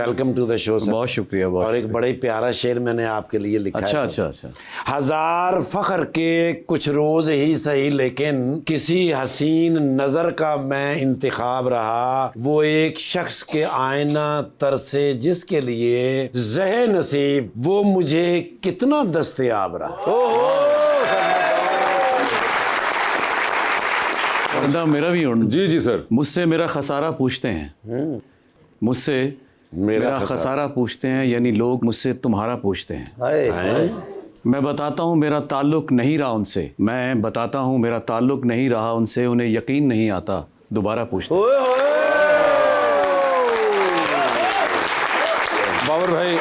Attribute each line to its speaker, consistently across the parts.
Speaker 1: Welcome to the show sir.
Speaker 2: बहुत शुक्रिया।
Speaker 1: और एक बड़ा ही प्यारा शेर मैंने आपके लिए लिखा है।
Speaker 2: अच्छा।
Speaker 1: हजार फख्र के कुछ रोज ही सही, लेकिन किसी हसीन नजर का मैं इंतखाब रहा। वो एक शख्स के आईना तरसे जिसके लिए ज़हे नसीब, वो मुझे कितना दस्तयाब रहा।
Speaker 2: मेरा भी
Speaker 3: जी सर।
Speaker 2: मुझसे मेरा खसारा पूछते हैं, मुझसे मेरा खसारा पूछते हैं, यानी लोग मुझसे तुम्हारा पूछते हैं। मैं बताता हूँ मेरा ताल्लुक नहीं रहा उनसे, मैं बताता हूँ मेरा ताल्लुक नहीं रहा उनसे, उन्हें यकीन नहीं आता दोबारा पूछते हैं।
Speaker 3: बाबर भाई,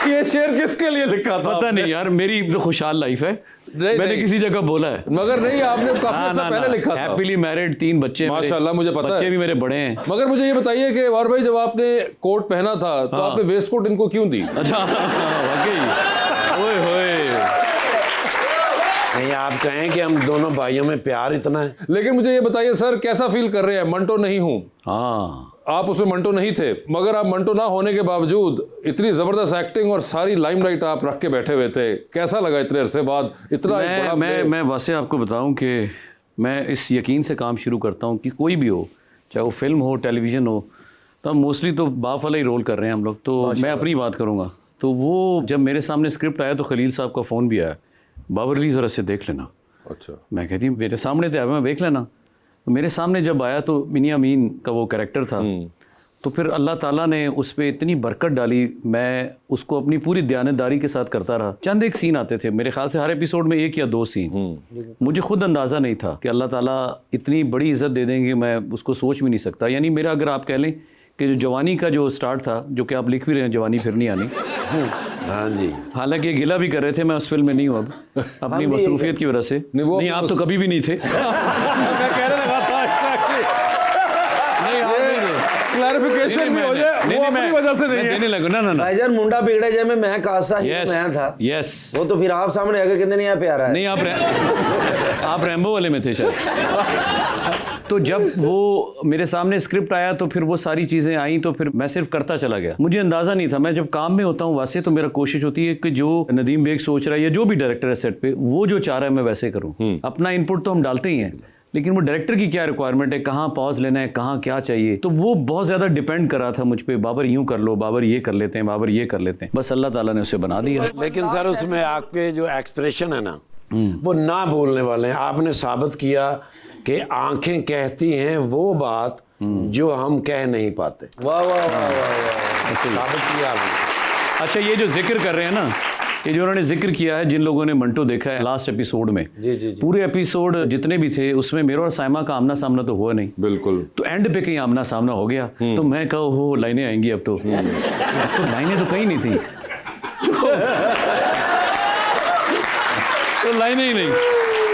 Speaker 3: ये शेर किसके लिए लिखा था?
Speaker 2: पता नहीं यार, मेरी तो खुशहाल लाइफ है। मैंने किसी जगह बोला है,
Speaker 3: मगर नहीं, आपने काफी अर्सा पहले लिखा था।
Speaker 2: हैप्पीली मैरिड, 3 बच्चे
Speaker 3: माशाल्लाह, मुझे पता है।
Speaker 2: बच्चे भी मेरे बड़े हैं।
Speaker 3: मगर मुझे ये बताइए कि बाबर भाई, जब आपने कोट पहना था तो आपने वेस्ट कोट इनको क्यों दी?
Speaker 2: अच्छा, वाकई। ओए होए।
Speaker 1: नहीं, आप कहें कि हम दोनों भाइयों में प्यार इतना है।
Speaker 3: लेकिन मुझे ये बताइए सर, कैसा फील कर रहे हैं? मंटो नहीं हूँ।
Speaker 2: हाँ,
Speaker 3: आप उसमें मंटो नहीं थे, मगर आप मंटो ना होने के बावजूद इतनी जबरदस्त एक्टिंग और सारी लाइमलाइट आप रख के बैठे हुए थे। कैसा लगा इतने अरसे बाद इतना
Speaker 2: मैं वैसे आपको बताऊं कि मैं इस यकीन से काम शुरू करता हूं कि कोई भी हो, चाहे वो फिल्म हो, टेलीविज़न हो, तो हम मोस्टली तो बाप वाला ही रोल कर रहे हैं हम लोग। तो मैं अपनी बात करूँगा, तो वो जब मेरे सामने स्क्रिप्ट आया तो खलील साहब का फ़ोन भी आया, बाबर अली ज़रा से देख लेना।
Speaker 3: अच्छा।
Speaker 2: मैं कहती मेरे सामने तो आया, मैं देख लेना। तो मेरे सामने जब आया तो मियां अमीन का वो कैरेक्टर था, तो फिर अल्लाह ताला ने उस पर इतनी बरकत डाली, मैं उसको अपनी पूरी दयानतदारी के साथ करता रहा। चंद एक सीन आते थे, मेरे ख्याल से हर एपिसोड में 1 या 2 सीन। मुझे खुद अंदाज़ा नहीं था कि अल्लाह ताला इतनी बड़ी इज़्ज़त दे देंगे, मैं उसको सोच भी नहीं सकता। यानी मेरा, अगर आप कह लें कि जो जवानी का जो स्टार्ट था, जो कि आप लिख भी रहे हैं, जवानी फिर नहीं आनी।
Speaker 1: हाँ जी।
Speaker 2: हालांकि गिला भी कर रहे थे, मैं उस फिल्म में नहीं हूँ अब, अपनी मसरूफियत की वजह से। नहीं, आप तो कभी भी नहीं थे।
Speaker 3: मैं कहने लगा था क्लैरिफिकेशन भी हो जाए, वो अपनी वजह से नहीं है।
Speaker 2: देने लगा ना
Speaker 4: भाईजान, मुंडा बिगड़े जाए में मैं कासा ही मैं था।
Speaker 2: यस,
Speaker 4: वो तो फिर आप सामने आके कहते नहीं है प्यारा है।
Speaker 2: नहीं, आप रैम्बो वाले में थे शायद। तो जब वो मेरे सामने स्क्रिप्ट आया तो फिर वो सारी चीज़ें आई, तो फिर मैं सिर्फ करता चला गया। मुझे अंदाज़ा नहीं था। मैं जब काम में होता हूँ वैसे तो मेरा कोशिश होती है कि जो नदीम बेग सोच रहा है या जो भी डायरेक्टर है सेट पे, वो जो चाह रहा है मैं वैसे करूँ। अपना इनपुट तो हम डालते ही हैं, लेकिन वो डायरेक्टर की क्या रिक्वायरमेंट है, कहाँ पॉज लेना है, कहाँ क्या चाहिए, तो वो बहुत ज़्यादा डिपेंड कर रहा था मुझ पे। बाबर यूँ कर लो, बाबर ये कर लेते हैं, बाबर ये कर लेते हैं, बस अल्लाह ताला ने उसे बना दिया।
Speaker 1: लेकिन सर, उसमें आपके जो एक्सप्रेशन है ना, वो ना बोलने वाले हैं। आपने साबित किया कि आंखें कहती हैं वो बात जो हम कह नहीं पाते।
Speaker 4: वाह वाह वाह वाह,
Speaker 1: साबित किया आपने।
Speaker 2: अच्छा, ये जो जिक्र कर रहे हैं ना, ये जो उन्होंने जिक्र किया है, जिन लोगों ने मंटो देखा है लास्ट एपिसोड में,
Speaker 4: जी।
Speaker 2: पूरे एपिसोड जितने भी थे उसमें मेरा और साइमा का आमना सामना तो हुआ नहीं।
Speaker 3: बिल्कुल।
Speaker 2: तो एंड पे कहीं आमना सामना हो गया, तो मैं कहा हो लाइनें आएंगी अब तो लाइनें तो कहीं नहीं थी। तो लाइनें ही नहीं।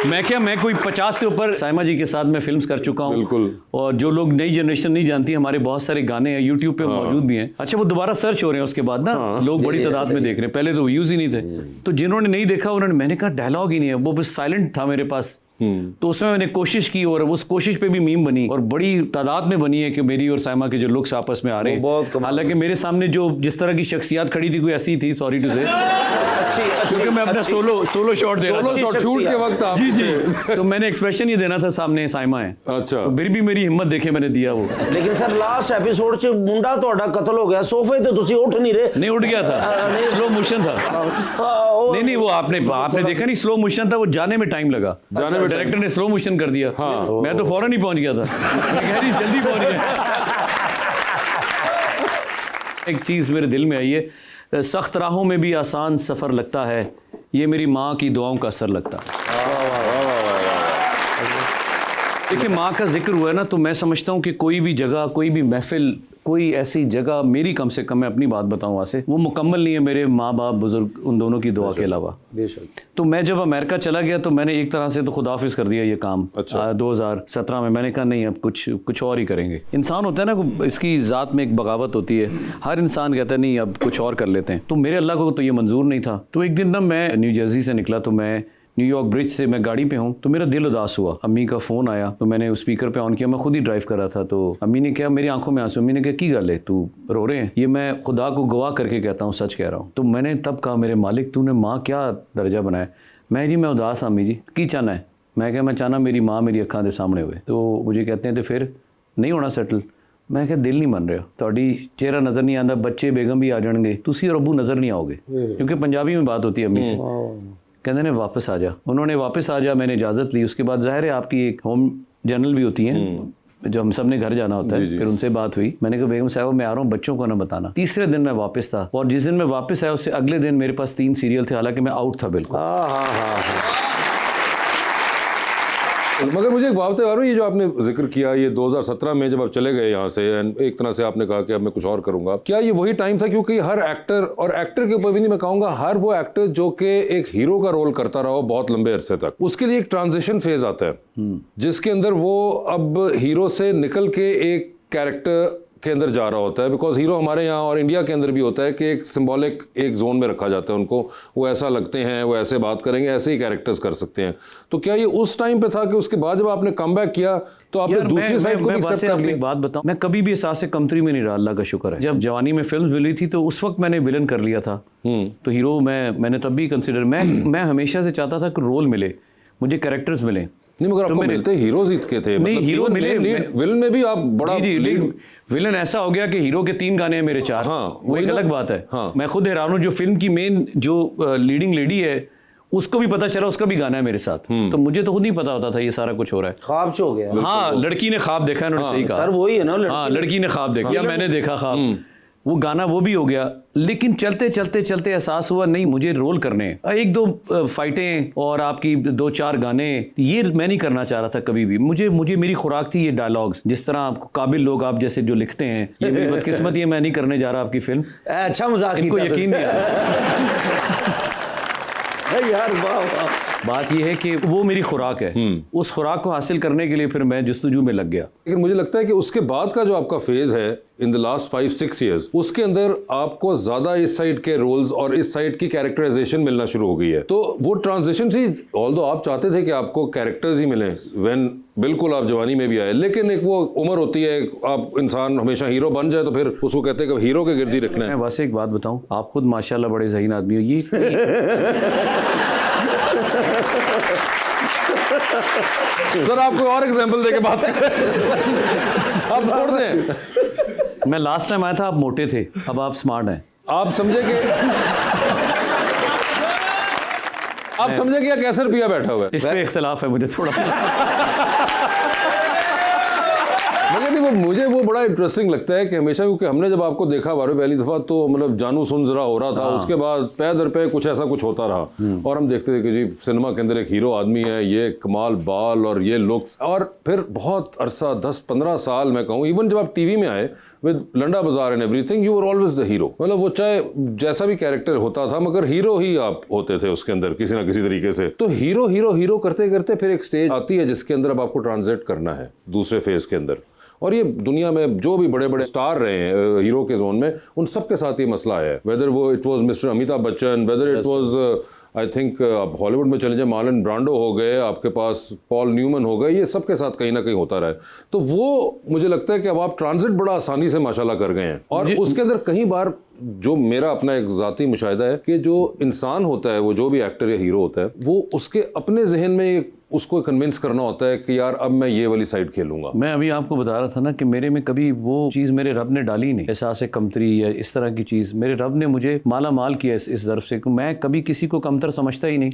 Speaker 2: मैं क्या, मैं कोई 50 से ऊपर साइमा जी के साथ मैं फिल्म्स कर चुका हूँ।
Speaker 3: बिल्कुल।
Speaker 2: और जो लोग नई जनरेशन नहीं जानती, हमारे बहुत सारे गाने हैं यूट्यूब पे मौजूद भी हैं। अच्छा, वो दोबारा सर्च हो रहे हैं उसके बाद ना, लोग बड़ी तादाद में देख रहे हैं, पहले तो व्यूज ही नहीं थे। तो जिन्होंने नहीं देखा उन्होंने, मैंने कहा डायलॉग ही नहीं है, वो बस साइलेंट था मेरे पास। तो उसमें मैंने कोशिश की और उस कोशिश पे भी मीम बनी और बड़ी तादाद में बनी है कि मेरी और साइमा के जो लुक्स आपस में आ रहे हैं। हालांकि मेरे सामने जो जिस तरह की शख्सियत खड़ी थी, कोई ऐसी थी, सॉरी टू से, क्योंकि मैं अपना सोलो शॉट दे रहा था
Speaker 3: शूट के वक्त आप
Speaker 2: जी। तो मैंने एक्सप्रेशन ये देना था, सामने साइमा है।
Speaker 3: अच्छा।
Speaker 2: तो फिर भी मेरी हिम्मत देखे मैंने दिया वो।
Speaker 4: लेकिन सर लास्ट एपिसोड च मुंडा तोड़ा कत्ल हो गया, सोफे तो तुसी उठ नहीं रहे।
Speaker 2: नहीं, उठ गया था, स्लो मोशन था। नहीं, वो आपने देखा नहीं, स्लो मोशन था, वो जाने में टाइम लगा। जाने में डायरेक्टर ने स्लो मोशन कर दिया। मैं तो फौरन ही पहुंच गया था। जल्दी पहुंच गया। एक चीज मेरे दिल में आई है, सख्त राहों में भी आसान सफर लगता है, ये मेरी माँ की दुआओं का असर लगता है। देखिए, माँ का जिक्र हुआ है ना, तो मैं समझता हूँ कि कोई भी जगह, कोई भी महफिल, कोई ऐसी जगह मेरी, कम से कम मैं अपनी बात बताऊँ वहाँ से, वो मुकम्मल नहीं है मेरे माँ बाप बुजुर्ग उन दोनों की दुआ के अलावा। तो मैं जब अमेरिका चला गया तो मैंने एक तरह से तो खुदाफिज कर दिया ये काम। अच्छा। 2017 में मैंने कहा नहीं, अब कुछ और ही करेंगे। इंसान होता है ना, इसकी ज़ात में एक बगावत होती है, हर इंसान कहता है नहीं अब कुछ और कर लेते हैं। तो मेरे अल्लाह को तो ये मंजूर नहीं था। तो एक दिन ना मैं न्यू जर्सी से निकला, तो मैं न्यूयॉर्क ब्रिज से मैं गाड़ी पे हूँ तो मेरा दिल उदास हुआ। अम्मी का फ़ोन आया तो मैंने उस स्पीकर पे ऑन किया, मैं खुद ही ड्राइव कर रहा था। तो अम्मी ने कहा, मेरी आंखों में आंसू, अम्मी ने कहा की गल है तू रो रहे हैं? ये मैं खुदा को गवाह करके कहता हूँ, सच कह रहा हूँ। तो मैंने तब कहा, मेरे मालिक तूने माँ क्या दर्जा बनाया? मैं उदास अम्मी जी, की चाहना है? मैं क्या, मैं चाहना मेरी माँ मेरी अखां दे सामने हुए। तो मुझे कहते हैं तो फिर नहीं होना सेटल? मैं क्या, दिल नहीं मन रहा, ਤੁਹਾਡੀ चेहरा नज़र नहीं आता, बच्चे बेगम भी आ जाएंगे, तुसी और अब्बू नज़र नहीं आओगे। क्योंकि पंजाबी में बात होती है अम्मी से। कहते ने वापस आ जा। उन्होंने वापस आ जा, मैंने इजाज़त ली। उसके बाद ज़ाहिर है आपकी एक होम जर्नल भी होती है जो हम सब ने घर जाना होता है। फिर उनसे बात हुई, मैंने कहा बेगम साहब मैं आ रहा हूँ, बच्चों को ना बताना। तीसरे दिन मैं वापस था और जिस दिन मैं वापस आया उससे अगले दिन मेरे पास 3 सीरियल थे, हालांकि मैं आउट था बिल्कुल।
Speaker 3: मगर मुझे एक बात बताओ, ये जो आपने जिक्र किया, ये 2017 में जब आप चले गए यहाँ से, एक तरह से आपने कहा कि अब मैं कुछ और करूंगा, क्या ये वही टाइम था? क्योंकि हर एक्टर, और एक्टर के ऊपर भी नहीं मैं कहूँगा, हर वो एक्टर जो कि एक हीरो का रोल करता रहा हो बहुत लंबे अरसे तक, उसके लिए एक ट्रांजिशन फेज आता है जिसके अंदर वो अब हीरो से निकल के एक कैरेक्टर के अंदर जा रहा होता है। बिकॉज हीरो हमारे यहाँ और इंडिया के अंदर भी होता है कि एक सिंबॉलिक एक जोन में रखा जाता है उनको, वो ऐसा लगते हैं, वो ऐसे बात करेंगे, ऐसे ही कैरेक्टर्स कर सकते हैं। तो क्या ये उस टाइम पे था कि उसके बाद जब आपने कम बैक किया तो आपने दूसरी साइड को भी एक्सेप्ट कर लिया?
Speaker 2: बात बताऊं, मैं कभी भी एहसास से कमतरी में नहीं रहा, अल्लाह का शुक्र है। जब जवानी में फिल्म मिली थी तो उस वक्त मैंने विलन कर लिया था, तो हीरो मैंने तब भी कंसिडर, मैं हमेशा से चाहता था कि रोल मिले मुझे, कैरेक्टर्स मिले।
Speaker 3: नहीं मगर आपको मिलते हीरोज ईद के थे,
Speaker 2: नहीं हीरो मिले,
Speaker 3: विलन में भी आप बड़ा
Speaker 2: विलन ऐसा हो गया कि हीरो के 3 गाने हैं मेरे 4।
Speaker 3: हाँ,
Speaker 2: वो एक अलग बात है।
Speaker 3: हाँ।
Speaker 2: मैं खुद हैरान हूँ, जो फिल्म की मेन जो लीडिंग लेडी है उसको भी पता चला उसका भी गाना है मेरे साथ। तो मुझे तो खुद नहीं पता होता था ये सारा कुछ हो रहा है।
Speaker 4: ख्वाब हो गया।
Speaker 2: हाँ, लड़की ने ख्वाब देखा, इन्होंने सही कहा
Speaker 4: सर, वही है ना,
Speaker 2: हाँ, लड़की ने ख्वाब देखा, मैंने देखा ख्वाब, वो गाना वो भी हो गया। लेकिन चलते चलते चलते एहसास हुआ नहीं मुझे रोल करने हैं, 1-2 फाइटें और आपकी 2-4 गाने, ये मैं नहीं करना चाह रहा था कभी भी। मुझे मेरी खुराक थी ये डायलॉग्स, जिस तरह आपको काबिल लोग आप जैसे जो लिखते हैं, ये मेरी बदकिस्मत, ये मैं नहीं करने जा रहा आपकी फिल्म।
Speaker 4: अच्छा मजाक,
Speaker 2: इनको यकीन नहीं आ
Speaker 4: यार वाह।
Speaker 2: बात ये है कि वो मेरी खुराक है, उस खुराक को हासिल करने के लिए फिर मैं जस्तजू में लग गया।
Speaker 3: लेकिन मुझे लगता है कि उसके बाद का जो आपका फेज है इन द लास्ट 5-6 ईयर्स, उसके अंदर आपको ज्यादा इस साइड के रोल्स और इस साइड की कैरेक्टराइजेशन मिलना शुरू हो गई है। तो वो ट्रांजिशन थी, ऑल्दो आप चाहते थे कि आपको कैरेक्टर्स ही मिले व्हेन बिल्कुल आप जवानी में भी आए, लेकिन एक वो उम्र होती है, आप इंसान हमेशा हीरो बन जाए तो फिर उसको कहते हैं कि हीरो के गिर्द ही रखना है।
Speaker 2: मैं वैसे एक बात बताऊं, आप खुद माशाल्लाह बड़े ज़हीन आदमी हो। ये
Speaker 3: सर आप कोई और एग्जांपल देके बात करें, आप छोड़ दें।
Speaker 2: मैं लास्ट टाइम आया था आप मोटे थे, अब आप स्मार्ट हैं।
Speaker 3: आप समझे कि कैसे रुपया बैठा हुआ है?
Speaker 2: इस पे इख्तिलाफ है मुझे थोड़ा।
Speaker 3: मगर नहीं, वो मुझे वो बड़ा इंटरेस्टिंग लगता है कि हमेशा, क्योंकि हमने जब आपको देखा बार पहली दफ़ा तो मतलब जानू सुन जरा हो रहा था, उसके बाद पै दर पे कुछ ऐसा कुछ होता रहा और हम देखते थे कि जी सिनेमा के अंदर एक हीरो आदमी है, ये कमाल बाल और ये लुक्स, और फिर बहुत अरसा 10-15 साल मैं कहूँ, इवन जब आप टीवी में आए विद लंडा बाजार and everything, you were always the hero. मतलब वो चाहे जैसा भी कैरेक्टर होता था मगर हीरो ही आप होते थे उसके अंदर किसी ना किसी तरीके से। तो हीरो हीरो हीरो करते करते फिर एक स्टेज आती है जिसके अंदर अब आपको ट्रांजिट करना है दूसरे फेज के अंदर। और ये दुनिया में जो भी बड़े बड़े स्टार रहे हैं हीरो के जोन में, उन सब के साथ ये मसला है, वेदर वो it was mister Amitabh Bachchan, whether it was I think आप हॉलीवुड में चले जाए, मार्लन ब्रांडो हो गए, आपके पास पॉल न्यूमन हो गए, ये सब के साथ कहीं ना कहीं होता रहा है। तो वो मुझे लगता है कि अब आप ट्रांजिट बड़ा आसानी से माशाल्लाह कर गए हैं। और उसके अंदर कई बार जो मेरा अपना एक ज़ाती मुशाहिदा है कि जो इंसान होता है, वो जो भी एक्टर या हीरो होता है, वो उसके अपने जहन में उसको कन्विंस करना होता है कि यार अब मैं ये वाली साइड खेलूंगा।
Speaker 2: मैं अभी आपको बता रहा था ना कि मेरे में कभी वो चीज़ मेरे रब ने डाली नहीं, एहसास कमतरी या इस तरह की चीज़ मेरे रब ने मुझे माला माल किया इस तरफ से, मैं कभी किसी को कमतर समझता ही नहीं।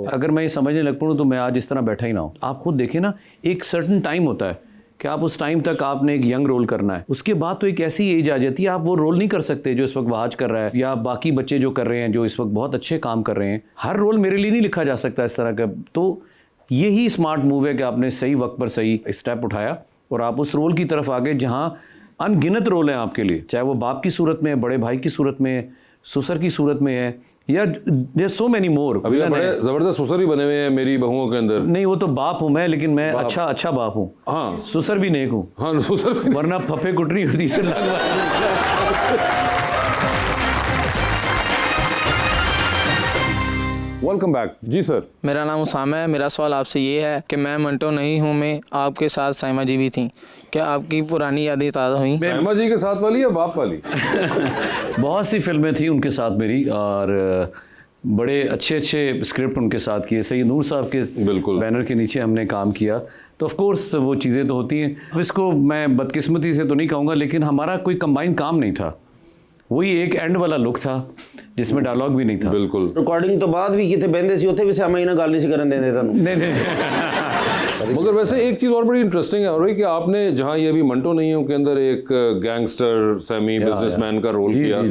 Speaker 2: अगर मैं ये समझने लग पड़ूँ तो मैं आज इस तरह बैठा ही ना हूँ। आप खुद देखें ना, एक सर्टन टाइम होता है कि आप उस टाइम तक आपने एक यंग रोल करना है, उसके बाद तो एक ऐसी एज आ जाती है आप वो रोल नहीं कर सकते जो इस वक्त वहाज कर रहा है या बाकी बच्चे जो कर रहे हैं, जो इस वक्त बहुत अच्छे काम कर रहे हैं। हर रोल मेरे लिए नहीं लिखा जा सकता इस तरह का। तो यही स्मार्ट मूव है कि आपने सही वक्त पर सही स्टेप उठाया और आप उस रोल की तरफ आ गए जहाँ अनगिनत रोल हैं आपके लिए, चाहे वो बाप की सूरत में है, बड़े भाई की सूरत में है, ससुर की सूरत में है, या देयर सो मेनी मोर।
Speaker 3: अभी बड़े जबरदस्त ससुर भी बने हुए हैं मेरी बहुओं के अंदर।
Speaker 2: नहीं, वो तो बाप हूँ मैं, लेकिन मैं अच्छा बाप हूँ।
Speaker 3: हाँ,
Speaker 2: ससुर भी नेक हूँ।
Speaker 3: हाँ, ससुर भी,
Speaker 2: वरना फफे कुटरी होती से
Speaker 3: वेलकम बैक जी सर।
Speaker 5: मेरा नाम उसामा है। मेरा सवाल आपसे ये है कि मैं मंटो नहीं हूँ मैं आपके साथ साइमा जी भी थी, क्या आपकी पुरानी यादें ताज़ा हुई?
Speaker 3: साइमा जी के साथ वाली या बाप वाली?
Speaker 2: बहुत सी फिल्में थी उनके साथ मेरी, और बड़े अच्छे अच्छे स्क्रिप्ट उनके साथ किए। सईद नूर साहब के
Speaker 3: बिल्कुल
Speaker 2: बैनर के नीचे हमने काम किया, तो ऑफ कोर्स वो चीज़ें तो होती हैं। अब इसको मैं बदकिस्मती से तो नहीं कहूँगा, लेकिन हमारा कोई कंबाइन काम नहीं था। वही एक एंड वाला लुक था जिसमें डायलॉग भी नहीं था।
Speaker 3: बिल्कुल।
Speaker 4: रिकॉर्डिंग तो बाद भी कितने बहते सी, उत्थे भी सामा इन्हें गल नहीं सी करन देंदे तुहानू।
Speaker 2: नहीं
Speaker 3: मगर वैसे एक चीज़ और बड़ी इंटरेस्टिंग है और कि आपने जहाँ ये अभी मंटो नहीं है के अंदर एक गैंगस्टर सेमी बिजनेसमैन का रोल किया,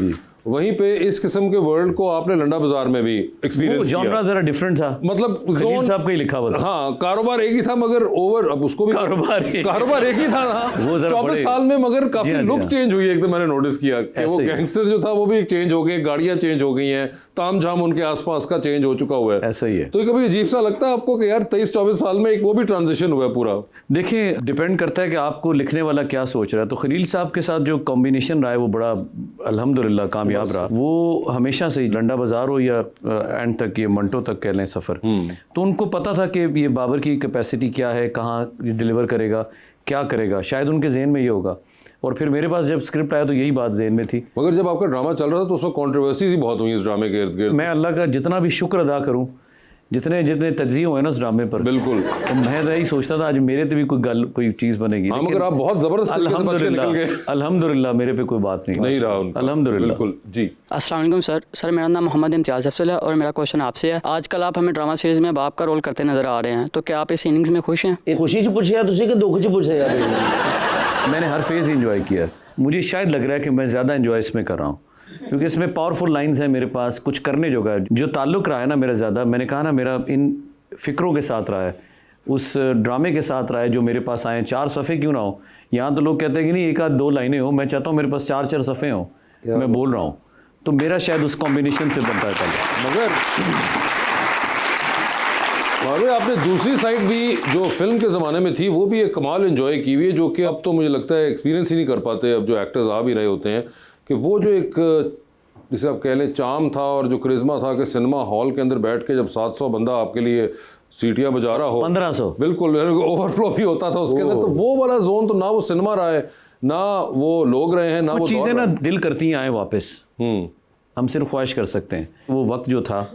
Speaker 3: वहीं पे इस किस्म के वर्ल्ड को आपने लंडा बाजार में भी एक्सपीरियंस किया।
Speaker 2: जॉनरा जरा डिफरेंट था,
Speaker 3: मतलब
Speaker 2: खलील साहब का ही लिखा हुआ था।
Speaker 3: हाँ, कारोबार एक ही था मगर ओवर, अब उसको भी कारोबार एक ही था ना।
Speaker 2: वो
Speaker 3: 24 साल में मगर काफी लुक चेंज हुई एकदम। मैंने नोटिस किया कि वो गैंगस्टर जो था वो भी चेंज हो गए, गाड़ियां चेंज हो गई हैं, तामझाम उनके आसपास का चेंज हो चुका हुआ है।
Speaker 2: ऐसा ही है।
Speaker 3: तो कभी अजीब सा लगता है आपको कि यार 23-24 साल में एक वो भी ट्रांजिशन हुआ है पूरा?
Speaker 2: देखिए, डिपेंड करता है कि आपको लिखने वाला क्या सोच रहा है। तो खलील साहब के साथ जो कॉम्बिनेशन रहा है वो बड़ा अल्हम्दुलिल्लाह कामयाब रहा। वो हमेशा से लंडा बाजार हो या एंड तक, ये मंटो तक कह लें सफ़र, तो उनको पता था कि ये बाबर की कैपेसिटी क्या है, कहाँ डिलीवर करेगा, क्या करेगा। शायद उनके जहन में ये होगा। और फिर मेरे पास जब स्क्रिप्ट आया तो यही बात जहन में थी।
Speaker 3: मगर जब आपका ड्रामा चल रहा था तो उसमें कंट्रोवर्सीज ही बहुत हुई इस ड्रामे के इर्द गिर्द।
Speaker 2: मैं अल्लाह का जितना भी शुक्र अदा करूं, जितने जितने तज्जिए हुए ना उस ड्रामे पर,
Speaker 3: बिल्कुल,
Speaker 2: तो मैं तो यही सोचता था आज मेरे तो भी कोई चीज़ बनेगी।
Speaker 3: हाँ, मगर आप बहुत जबरदस्त तरीके से बच के निकल गए।
Speaker 2: अल्हम्दुलिल्लाह मेरे पे कोई बात नहीं
Speaker 3: रहा उनका।
Speaker 2: अल्हम्दुलिल्लाह।
Speaker 3: बिल्कुल जी।
Speaker 6: अस्सलाम वालेकुम सर मेरा नाम मोहम्मद इम्तियाज़ अफजल है और मेरा क्वेश्चन आपसे है। आजकल आप हमें ड्रामा सीरीज़ में बाप का रोल करते नज़र आ रहे हैं, तो क्या आप इस इनिंग्स में खुश हैं?
Speaker 4: ये खुशी च पूछे तुसी कि दुख च पूछे यार?
Speaker 2: मैंने हर फेज़ इंजॉय किया। मुझे शायद लग रहा है कि मैं ज़्यादा इंजॉय इसमें कर रहा हूँ, क्योंकि इसमें पावरफुल लाइंस हैं मेरे पास, कुछ करने जो ताल्लुक़ रहा है ना मेरा ज़्यादा, मैंने कहा ना, मेरा इन फ़िक्रों के साथ रहा है, उस ड्रामे के साथ रहा है जो मेरे पास आए। 4 सफ़े क्यों ना हो, यहाँ तो लोग कहते हैं कि नहीं 1-2 लाइनें हो, मैं चाहता हूँ मेरे पास 4-4 सफ़े हो, मैं बोल रहा हूँ। तो मेरा शायद उस कॉम्बिनेशन से बनता है।
Speaker 3: मगर आपने दूसरी साइड भी जो फिल्म के ज़माने में थी वो भी एक कमाल एंजॉय की हुई है, जो कि अब तो मुझे लगता है एक्सपीरियंस ही नहीं कर पाते अब जो एक्टर्स आ भी रहे होते हैं, कि वो जो एक जिसे आप कह लें चार्म था और जो करिश्मा था कि सिनेमा हॉल के अंदर बैठ के जब 700 बंदा आपके लिए सीटियां बजा रहा हो,
Speaker 2: 1500
Speaker 3: बिल्कुल ओवरफ्लो भी होता था उसके अंदर, तो वो वाला जोन तो ना वो सिनेमा रहा है, ना वो लोग रहे हैं, ना वो
Speaker 2: चीज़ें ना दिल करती हैं आए वापस। हम सिर्फ ख्वाहिश कर सकते हैं। वो वक्त जो था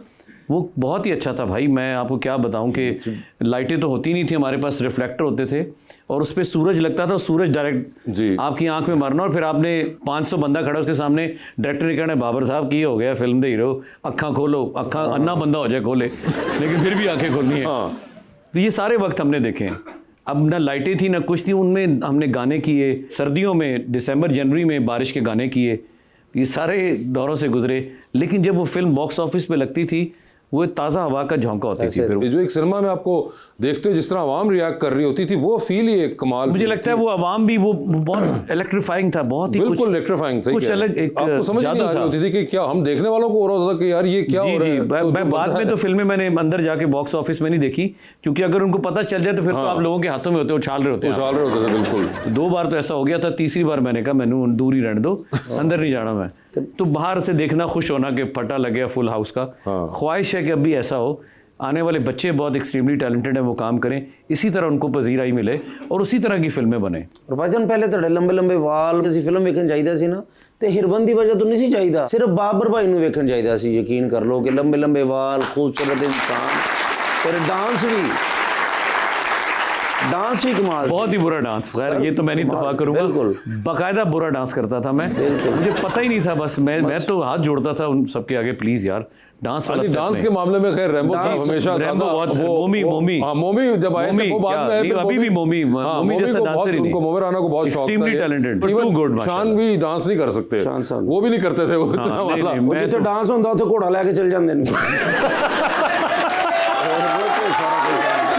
Speaker 2: वो बहुत ही अच्छा था भाई। मैं आपको क्या बताऊं कि लाइटें तो होती नहीं थी हमारे पास, रिफ्लेक्टर होते थे और उस पर सूरज लगता था, सूरज डायरेक्ट आपकी आंख में मारना, और फिर आपने 500 बंदा खड़ा उसके सामने, डायरेक्टर ने कहना बाबर साहब की हो गया फिल्म दे हीरो, अक्खां खोलो, अक्खां अन्ना बंदा हो जाए खोले, लेकिन फिर भी आंखें खोलनी है। तो ये सारे वक्त हमने देखे हैं। अब ना लाइटें थी ना कुछ थी, उनमें हमने गाने किए, सर्दियों में दिसंबर जनवरी में बारिश के गाने किए, ये सारे दौरों से गुजरे। लेकिन जब वो फिल्म बॉक्स ऑफिस पे लगती थी वो ताज़ा हवा का झोंका होती थी। फिर
Speaker 3: जो एक सिनेमा में आपको देखते हो जिस तरह आवाम रिएक्ट कर रही होती थी, वो फील ही एक कमाल।
Speaker 2: मुझे लगता है वो आवाम भी वो बहुत इलेक्ट्रीफाइंग था, बहुत ही
Speaker 3: बिल्कुल इलेक्ट्रीफाइंग, सही
Speaker 2: कुछ अलग एक
Speaker 3: आपको समझ नहीं आ रही होती थी कि क्या हम देखने वालों को हो रहा था कि यार ये क्या हो रहा है।
Speaker 2: मैं बाद में तो फिल्में मैंने अंदर जाके बॉक्स ऑफिस में नहीं देखी, क्योंकि अगर उनको पता चल जाए तो फिर तो आप लोगों के हाथों में होते, उछाल रहे होते थे। बिल्कुल 2 बार तो ऐसा हो गया था, तीसरी बार मैंने कहा मैंने दूर ही रहने दो, अंदर नहीं जाना मैं। तो बाहर से देखना, खुश होना कि फटा लग गया फुल हाउस का। ख्वाहिश है कि अब भी ऐसा हो, आने वाले बच्चे बहुत एक्सट्रीमली टैलेंटेड हैं, वो काम करें, इसी तरह उनको पजीराई मिले और उसी तरह की फिल्में बने।
Speaker 4: और भाईजान पहले तो लंबे लंबे वाल किसी फिल्म वेखन चाहिदा सी ना, ते हिरबन दी वजह तो नहीं सी चाहिदा, सिर्फ बाबर भाई नूं वेखन चाहिदा सी। यकीन कर लो कि लंबे लंबे वाल, खूबसूरत इंसान और डांस भी कमाल,
Speaker 2: बहुत ही बुरा डांस। खैर ये तो मैं नहीं इत्तेफाक करूंगा, बाकायदा बुरा डांस करता था मैं, मुझे पता ही नहीं था। बस मैं तो हाथ जोड़ता था उन सबके आगे, प्लीज यार डांस वाला।
Speaker 3: डांस के मामले में खैर रैम्बो साहब हमेशा मोमी जब आए थे वो बाद में
Speaker 2: अभी भी मोमी जैसा डांसर ही नहीं,
Speaker 3: उनको मोमी राना को बहुत शौक था,
Speaker 2: एक्सट्रीमली टैलेंटेड, टू गुड।
Speaker 3: शान भी डांस नहीं कर सकते, वो भी नहीं करते थे वो इतना वाला।
Speaker 4: वो जिथे डांस होंदा उथे घोड़ा लेके चल जांदे ने।